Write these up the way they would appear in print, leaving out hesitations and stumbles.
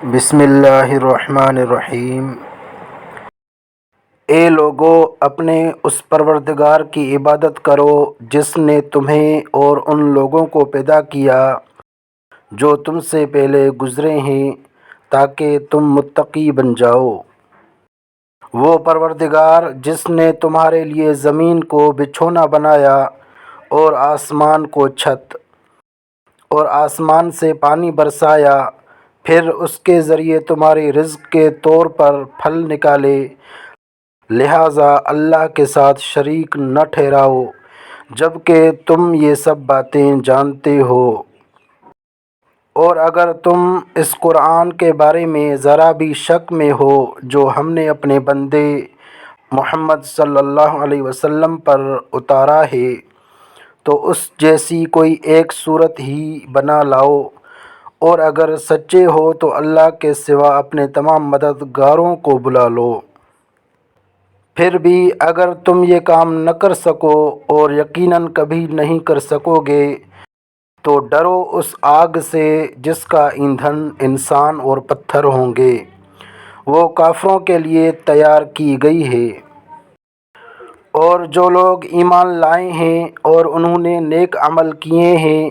بسم اللہ الرحمن الرحیم۔ اے لوگو، اپنے اس پروردگار کی عبادت کرو جس نے تمہیں اور ان لوگوں کو پیدا کیا جو تم سے پہلے گزرے ہیں تاکہ تم متقی بن جاؤ۔ وہ پروردگار جس نے تمہارے لیے زمین کو بچھونا بنایا اور آسمان کو چھت، اور آسمان سے پانی برسایا، پھر اس کے ذریعے تمہارے رزق کے طور پر پھل نکالے، لہٰذا اللہ کے ساتھ شریک نہ ٹھہراؤ جبکہ تم یہ سب باتیں جانتے ہو۔ اور اگر تم اس قرآن کے بارے میں ذرا بھی شک میں ہو جو ہم نے اپنے بندے محمد صلی اللہ علیہ وسلم پر اتارا ہے، تو اس جیسی کوئی ایک صورت ہی بنا لاؤ، اور اگر سچے ہو تو اللہ کے سوا اپنے تمام مددگاروں کو بلا لو۔ پھر بھی اگر تم یہ کام نہ کر سکو، اور یقیناً کبھی نہیں کر سکو گے، تو ڈرو اس آگ سے جس کا ایندھن انسان اور پتھر ہوں گے، وہ کافروں کے لیے تیار کی گئی ہے۔ اور جو لوگ ایمان لائے ہیں اور انہوں نے نیک عمل کیے ہیں،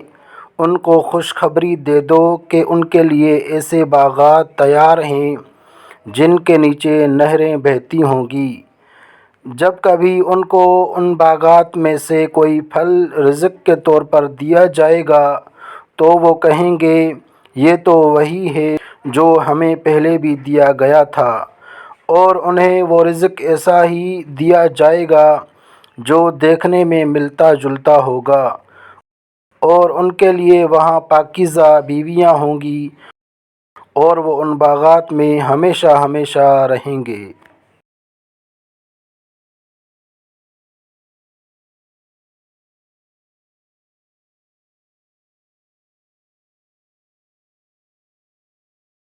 ان کو خوشخبری دے دو کہ ان کے لیے ایسے باغات تیار ہیں جن کے نیچے نہریں بہتی ہوں گی۔ جب کبھی ان کو ان باغات میں سے کوئی پھل رزق کے طور پر دیا جائے گا تو وہ کہیں گے، یہ تو وہی ہے جو ہمیں پہلے بھی دیا گیا تھا، اور انہیں وہ رزق ایسا ہی دیا جائے گا جو دیکھنے میں ملتا جلتا ہوگا، اور ان کے لیے وہاں پاکیزہ بیویاں ہوں گی، اور وہ ان باغات میں ہمیشہ ہمیشہ رہیں گے۔